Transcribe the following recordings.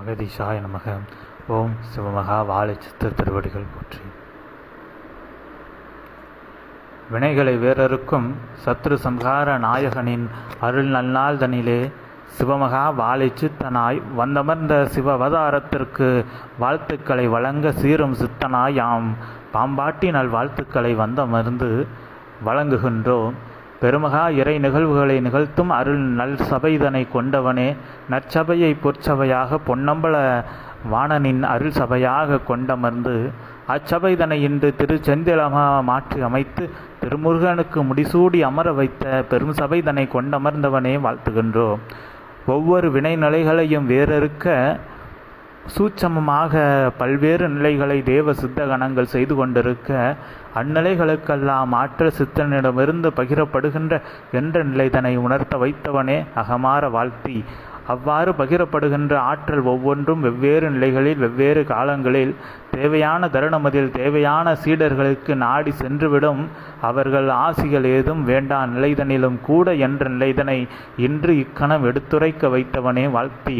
மகதீஷாய நமக. ஓம் சிவமகா வாழை சித்த திருவடிகள் போற்றி. வினைகளை வேறறுக்கும் சத்ரு சம்ஹார நாயகனின் அருள் நன்னாள் தனிலே சிவமகா வாழை சித்தனாய் வந்தமர்ந்த சிவவதாரத்திற்கு வாழ்த்துக்களை வழங்க சீரும் சித்தனாய் யாம் பாம்பாட்டி நல் வாழ்த்துக்களை வந்தமர்ந்து வழங்குகின்றோம். பெருமகா இறை நிகழ்வுகளை நிகழ்த்தும் அருள் நல் சபைதனை கொண்டவனே, நற்சபையை பொற்சபையாக பொன்னம்பல வாணனின் அருள் சபையாக கொண்டமர்ந்து அச்சபைதனை இன்று திருச்செந்திலமாக மாற்றி அமைத்து திருமுருகனுக்கு முடிசூடி அமர வைத்த பெரும் சபைதனை கொண்டமர்ந்தவனே வாழ்த்துகின்றோம். ஒவ்வொரு வினை நிலைகளையும் வேறறுக்க சூட்சமமாக பல்வேறு நிலைகளை தேவ சித்த கணங்கள் செய்து கொண்டிருக்க அந்நிலைகளுக்கெல்லாம் ஆற்றல் சித்தனிடமிருந்து பகிரப்படுகின்ற என்ற நிலைதனை உணர்த்த வைத்தவனே அகமாற வாழ்த்தி, அவ்வாறு பகிரப்படுகின்ற ஆற்றல் ஒவ்வொன்றும் வெவ்வேறு நிலைகளில் வெவ்வேறு காலங்களில் தேவையான தருணமதில் தேவையான சீடர்களுக்கு நாடி சென்றுவிடும். அவர்கள் ஆசிகள் ஏதும் வேண்டா நிலைதனிலும் கூட என்ற நிலைதனை இன்று இக்கணம் எடுத்துரைக்க வைத்தவனே வாழ்த்தி,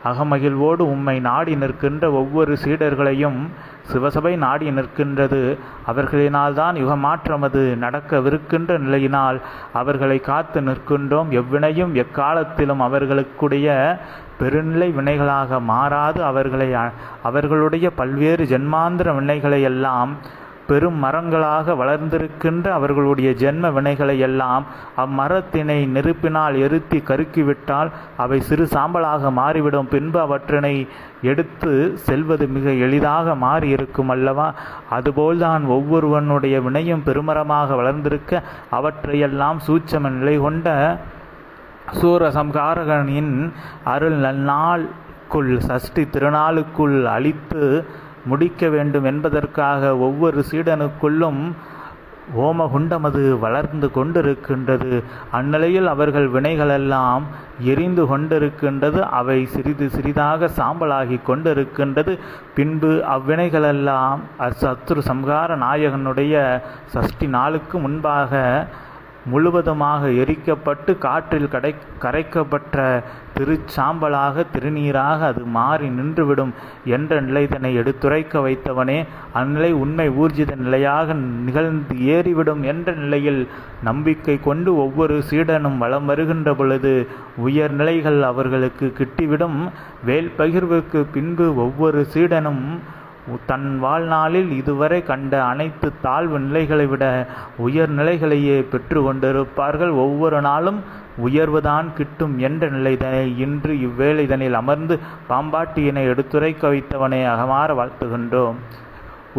அகமகிழ்வோடு உம்மை நாடி நிற்கின்ற ஒவ்வொரு சீடர்களையும் சிவசபை நாடி நிற்கின்றது. அவர்களினால்தான் யுகமாற்றமது நடக்கவிருக்கின்ற நிலையினால் அவர்களை காத்து நிற்கின்றோம். எவ்வினையும் எக்காலத்திலும் அவர்களுக்குடைய பெருநிலை வினைகளாக மாறாது அவர்களுடைய பல்வேறு ஜென்மாந்திர வினைகளை எல்லாம் பெரும் மரங்களாக வளர்ந்திருக்கின்ற அவர்களுடைய ஜென்ம வினைகளை எல்லாம் அம்மரத்தினை நெருப்பினால் எரித்து கருக்கிவிட்டால் அவை சிறு சாம்பலாக மாறிவிடும். பின்பு அவற்றினை எடுத்து செல்வது மிக எளிதாக மாறி இருக்கும் அல்லவா? அதுபோல்தான் ஒவ்வொருவனுடைய வினையும் பெருமரமாக வளர்ந்திருக்க அவற்றையெல்லாம் சூட்சம நிலை கொண்ட சூரசம்காரகனின் அருள் நன்னாளுக்குள் சஷ்டி திருநாளுக்குள் அழித்து முடிக்க வேண்டும் என்பதற்காக ஒவ்வொரு சீடனுக்குள்ளும் ஓமகுண்டமது வளர்ந்து கொண்டிருக்கின்றது. அந்நிலையில் அவர்கள் வினைகளெல்லாம் எரிந்து கொண்டிருக்கின்றது. அவை சிறிது சிறிதாக சாம்பலாகி கொண்டிருக்கின்றது. பின்பு அவ்வினைகளெல்லாம் சத்ரு சம்ஹார நாயகனுடைய சஷ்டி நாளுக்கு முன்பாக முழுவதுமாக எரிக்கப்பட்டு காற்றில் கரைக்கப்பட்ட திருச்சாம்பலாக திருநீராக அது மாறி நின்றுவிடும் என்ற நிலைதனை எடுத்துரைக்க வைத்தவனே, அந்நிலை உண்மை ஊர்ஜித நிலையாக நிகழ்ந்து ஏறிவிடும் என்ற நிலையில் நம்பிக்கை கொண்டு ஒவ்வொரு சீடனும் வலம் வருகின்ற பொழுது உயர்நிலைகள் அவர்களுக்கு கிட்டிவிடும். வேல் பகிர்வுக்கு பின்பு ஒவ்வொரு சீடனும் தன் வாழ்நாளில் இதுவரை கண்ட அனைத்து தாழ்வு நிலைகளை விட உயர்நிலைகளையே பெற்று கொண்டிருப்பார்கள். ஒவ்வொரு நாளும் உயர்வுதான் கிட்டும் என்ற நிலைதனை இன்று இவ்வேளைதனில் அமர்ந்து பாம்பாட்டியினை எடுத்துரைக்க வைத்தவனை அகமாற வாழ்த்துகின்றோம்.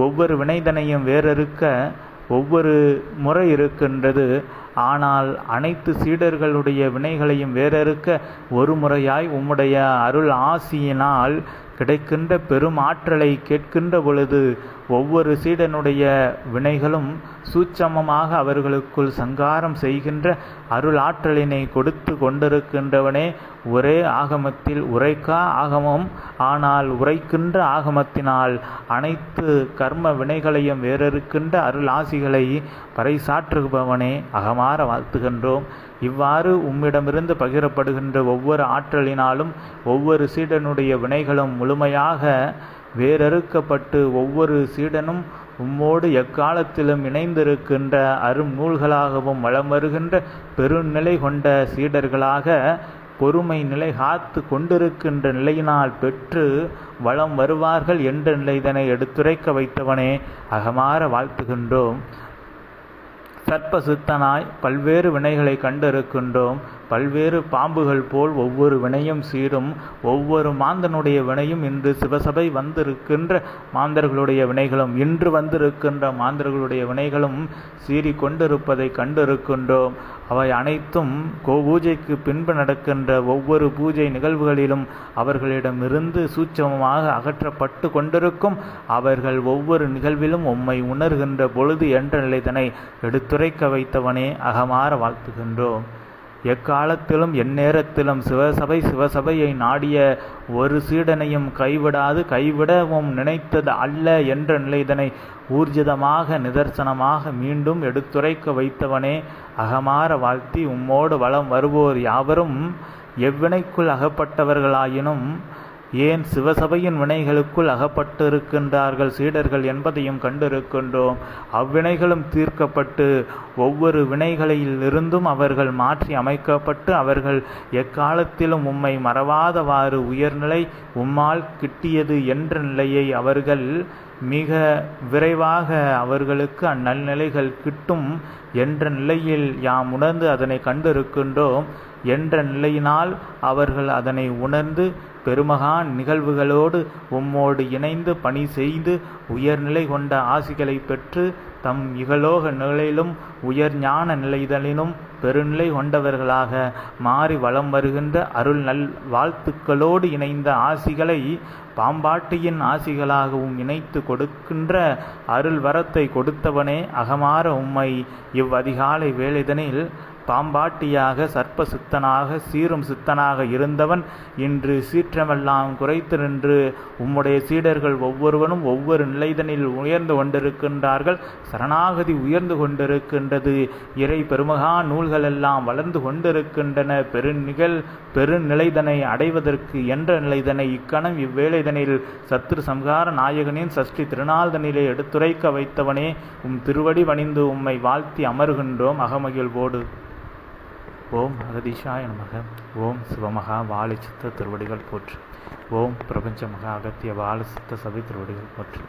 ஒவ்வொரு வினைதனையும் வேறறுக்க ஒவ்வொரு முறை இருக்கின்றது. ஆனால் அனைத்து சீடர்களுடைய வினைகளையும் வேறறுக்க ஒரு முறையாய் உம்முடைய அருள் ஆசியினால் கிடைக்கின்ற பெரும் ஆற்றலை கேட்கின்ற பொழுது ஒவ்வொரு சீடனுடைய வினைகளும் சூட்சமமாக அவர்களுக்குள் சங்காரம் செய்கின்ற அருள் ஆற்றலினை கொடுத்து கொண்டிருக்கின்றவனே, ஒரே ஆகமத்தில் உரைக்கா ஆகமம், ஆனால் உரைக்கின்ற ஆகமத்தினால் அனைத்து கர்ம வினைகளையும் வேறறுக்கின்ற அருள் ஆசிகளை பறைசாற்றுபவனே அகமாற வாழ்த்துகின்றோம். இவ்வாறு உம்மிடமிருந்து பகிரப்படுகின்ற ஒவ்வொரு ஆற்றலினாலும் ஒவ்வொரு சீடனுடைய வினைகளும் முழுமையாக வேறறுக்கப்பட்டு ஒவ்வொரு சீடனும் உம்மோடு எக்காலத்திலும் இணைந்திருக்கின்ற அரும் நூல்களாகவும் வளம் வருகின்ற பெருநிலை கொண்ட சீடர்களாக பொறுமை நிலை காத்து கொண்டிருக்கின்ற நிலையினால் பெற்று வளம் வருவார்கள் என்ற நிலைதனை எடுத்துரைக்க வைத்தவனே அகமாற வாழ்த்துகின்றோம். சர்ப்பசித்தனாய் பல்வேறு வினைகளை கண்டிருக்கின்றோம். பல்வேறு பாம்புகள் போல் ஒவ்வொரு வினையும் சீரும். ஒவ்வொரு மாந்தனுடைய வினையும் இன்று சிவசபை வந்திருக்கின்ற மாந்தர்களுடைய வினைகளும் இன்று வந்திருக்கின்ற மாந்தர்களுடைய வினைகளும் சீறி கொண்டிருப்பதை கண்டிருக்கின்றோம். அவை அனைத்தும் பூஜைக்கு பின்பு நடக்கின்ற ஒவ்வொரு பூஜை நிகழ்வுகளிலும் அவர்களிடமிருந்து சூட்சமமாக அகற்றப்பட்டு கொண்டிருக்கும். அவர்கள் ஒவ்வொரு நிகழ்விலும் உம்மை உணர்கின்ற பொழுது என்ற நிலைதனை எடுத்துரைக்க வைத்தவனே அகமாற வாழ்த்துகின்றோம். எக்காலத்திலும் எந்நேரத்திலும் சிவசபையை நாடிய ஒரு சீடனையும் கைவிடவும் நினைத்தது அல்ல என்ற நிலைதனை ஊர்ஜிதமாக நிதர்சனமாக மீண்டும் எடுத்துரைக்க வைத்தவனே அகமாற வாழ்த்தி, உம்மோடு வலம் வருவோர் யாவரும் எவ்வினைக்குள் அகப்பட்டவர்களாயினும் ஏன் சிவசபையின் வினைகளுக்குள் அகப்பட்டிருக்கின்றார்கள் சீடர்கள் என்பதையும் கண்டிருக்கின்றோம். அவ்வினைகளும் தீர்க்கப்பட்டு ஒவ்வொரு வினைகளிலிருந்தும் அவர்கள் மாற்றி அமைக்கப்பட்டு அவர்கள் எக்காலத்திலும் உம்மை மறவாதவாறு உயர்நிலை உம்மால் கிட்டியது என்ற நிலையை அவர்கள் மிக விரைவாக அவர்களுக்கு அந்நல்நிலைகள் கிட்டும் என்ற நிலையில் யாம் உணர்ந்து அதனை கண்டிருக்கின்றோம். என்ற நிலையினால் அவர்கள் அதனை உணர்ந்து பெருமகான் நிகழ்வுகளோடு உம்மோடு இணைந்து பணி செய்து உயர்நிலை கொண்ட ஆசிகளை பெற்று தம் இகலோக நிலையிலும் உயர் ஞான நிலைதலினும் பெருநிலை கொண்டவர்களாக மாறி வலம் வருகின்ற அருள் நல் வாழ்த்துக்களோடு இணைந்த ஆசிகளை பாம்பாட்டியின் ஆசிகளாகவும் இணைத்து கொடுக்கின்ற அருள் வரத்தை கொடுத்தவனே அகமாற உம்மை இவ்வதிகாலை வேளைதனில் பாம்பாட்டியாக சர்ப்ப சித்தனாக சீரும் சித்தனாக இருந்தவன் இன்று சீற்றமெல்லாம் குறைத்து நின்று உம்முடைய சீடர்கள் ஒவ்வொருவனும் ஒவ்வொரு நிலைதனில் உயர்ந்து கொண்டிருக்கின்றார்கள். சரணாகதி உயர்ந்து கொண்டிருக்கின்றது. இறை பெருமகா நூல்களெல்லாம் வளர்ந்து கொண்டிருக்கின்றன. பெருநிலைதனை அடைவதற்கு என்ற நிலைதனை இக்கணம் இவ்வேளைதனில் சத்ரு சம்ஹார நாயகனின் சஷ்டி திருநாள்தனிலே எடுத்துரைக்க வைத்தவனே உம் திருவடி பணிந்து உம்மை வாழ்த்தி அமர்கின்றோம் அகமகிழ்வோடு. ஓம் அகதீஷாய நமக. ஓம் சிவமகா வாழை சித்த திருவடிகள் போற்று. ஓம் பிரபஞ்ச மகா அகத்திய வாழ சித்த சபை திருவடிகள் போற்று.